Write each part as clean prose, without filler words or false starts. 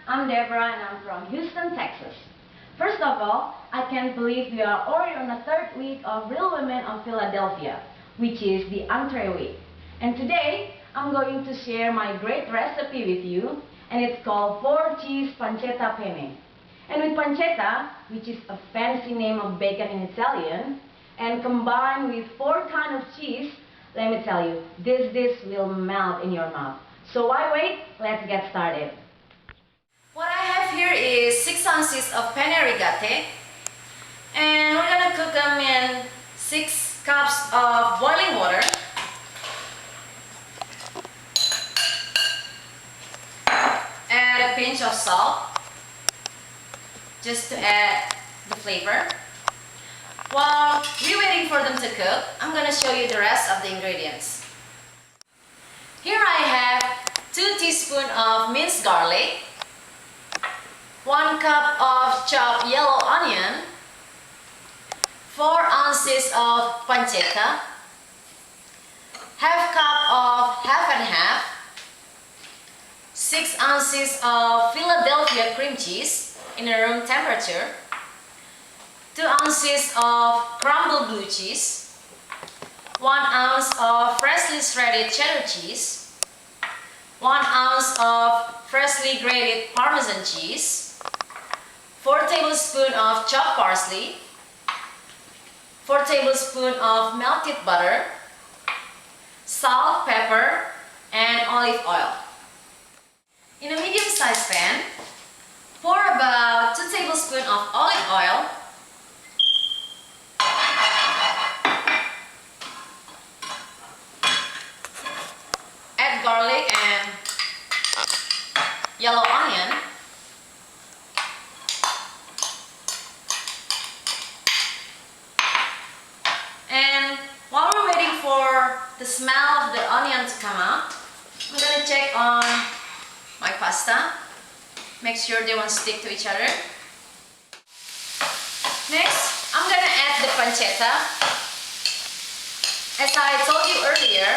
I'm Deborah and I'm from Houston, Texas. First of all, I can't believe we are already on the third week of Real Women of Philadelphia, which is the entree week. And today, I'm going to share my great recipe with you, and it's called 4-cheese pancetta penne. And with pancetta, which is a fancy name of bacon in Italian, and combined with 4 kinds of cheese, let me tell you, this dish will melt in your mouth. So why wait? Let's get started. What I have here is 6 ounces of penne rigate, and we're gonna cook them in 6 cups of boiling water. Add a pinch of salt, just to add the flavor. While we're waiting for them to cook, I'm gonna show you the rest of the ingredients. Here I have 2 teaspoons of minced garlic, 1 cup of chopped yellow onion, 4 ounces of pancetta, half cup of half and half, 6 ounces of Philadelphia cream cheese in a room temperature, 2 ounces of crumbled blue cheese, 1 ounce of freshly shredded cheddar cheese, 1 ounce of freshly grated Parmesan cheese, 4 tablespoons of chopped parsley, 4 tablespoons of melted butter, salt, pepper, and olive oil. In a medium-sized pan, pour about 2 tablespoons of olive oil, add garlic and yellow onion, and while we're waiting for the smell of the onion to come out, I'm gonna check on my pasta. Make sure they won't stick to each other. Next, I'm gonna add the pancetta. As I told you earlier,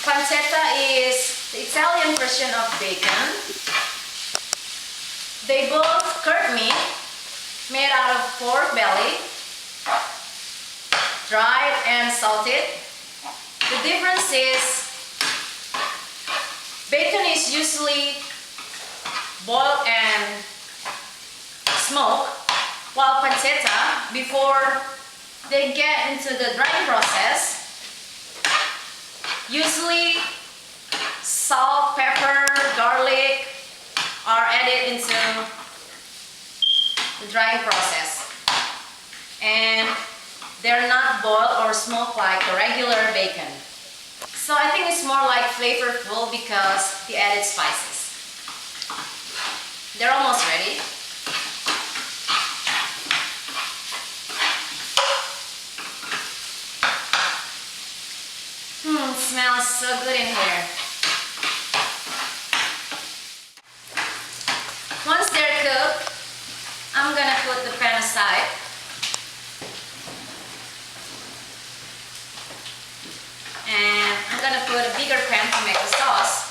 pancetta is the Italian version of bacon. They both curd meat, made out of pork belly, dried and salted. The difference is bacon is usually boiled and smoked, while pancetta, before they get into the drying process, usually salt, pepper, garlic are added into the drying process, and they're not boiled or smoked like the regular bacon. So I think it's more like flavorful because the added spices. They're almost ready. Smells so good in here. Once they're cooked, I'm gonna put the pan aside. And I'm gonna put a bigger pan to make the sauce.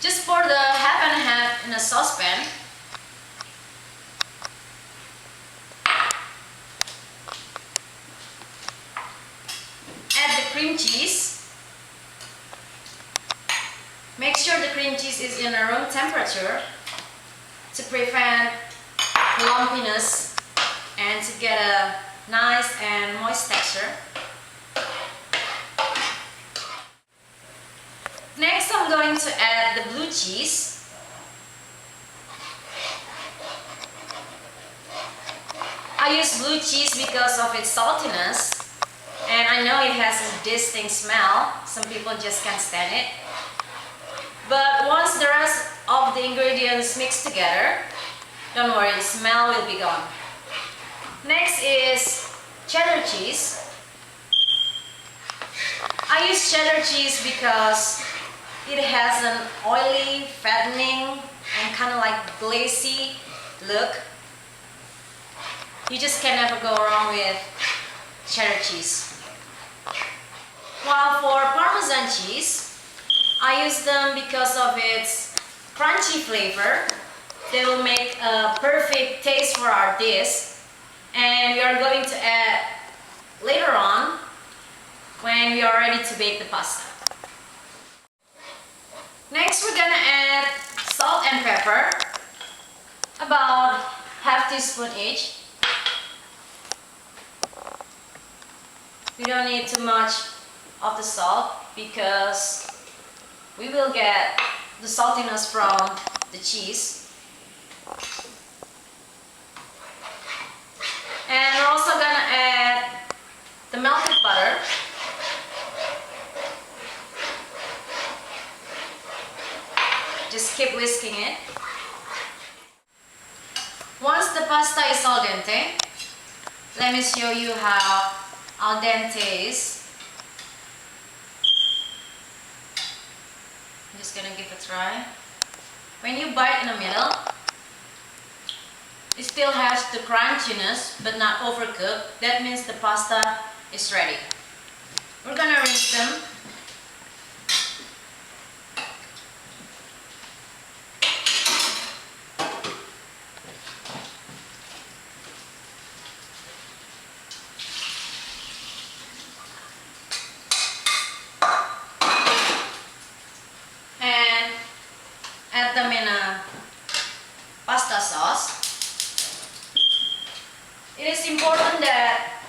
Just pour the half and half in a saucepan. Add the cream cheese. Make sure the cream cheese is in a room temperature to prevent lumpiness and to get a nice and moist texture. Next, I'm going to add the blue cheese. I use blue cheese because of its saltiness, and I know it has a distinct smell. Some people just can't stand it. But once the rest of the ingredients mix together, don't worry, the smell will be gone. Next is cheddar cheese. I use cheddar cheese because it has an oily, fattening, and kind of like glazy look. You just can never go wrong with cheddar cheese. While for Parmesan cheese, I use them because of its crunchy flavor. They will make a perfect taste for our dish, and we are going to add later on when we are ready to bake the pasta. Next, we're gonna add salt and pepper, about half teaspoon each. We don't need too much of the salt because we will get the saltiness from the cheese. And we're also gonna add the melted butter. Just keep whisking it. Once the pasta is al dente, let me show you how al dente is. I'm just gonna give it a try. When you bite in the middle, it still has the crunchiness but not overcooked. That means the pasta is ready. We're gonna rinse them. Add them in a pasta sauce. It is important that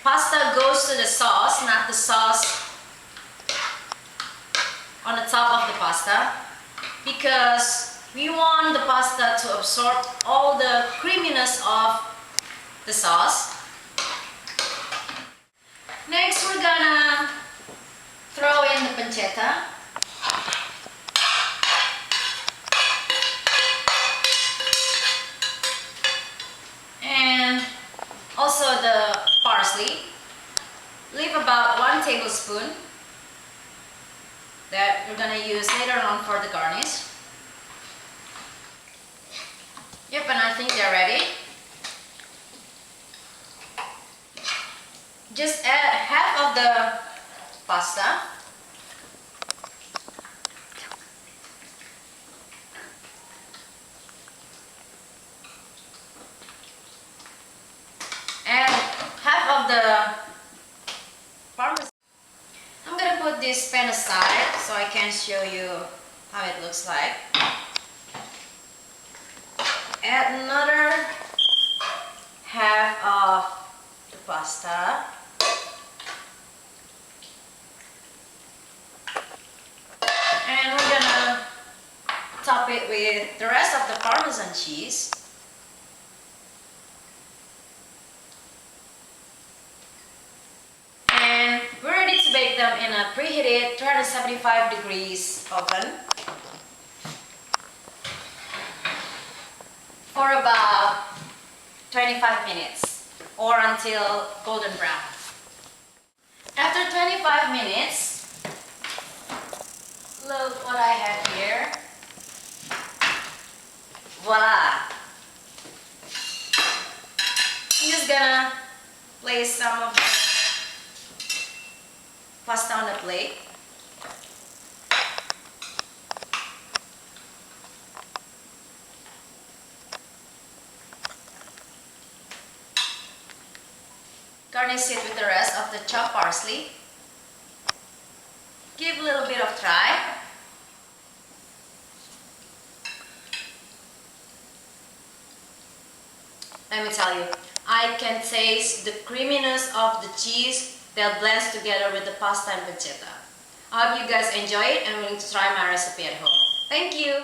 pasta goes to the sauce, not the sauce on the top of the pasta, because we want the pasta to absorb all the creaminess of the sauce. Next, we're gonna throw in the pancetta. Also the parsley. Leave about 1 tablespoon that we're gonna use later on for the garnish. Yep, and I think they're ready. Just add half of the pasta. And half of the Parmesan. I'm gonna put this pan aside so I can show you how it looks like. Add another half of the pasta. And we're gonna top it with the rest of the Parmesan cheese. Bake them in a preheated 375 degrees oven for about 25 minutes or until golden brown. After 25 minutes, look what I have here. Voila! I'm just gonna place some of the pasta on the plate. Garnish it with the rest of the chopped parsley. Give a little bit of thyme. Let me tell you, I can taste the creaminess of the cheese that blends together with the pasta and pancetta. I hope you guys enjoy it and willing to try my recipe at home. Thank you!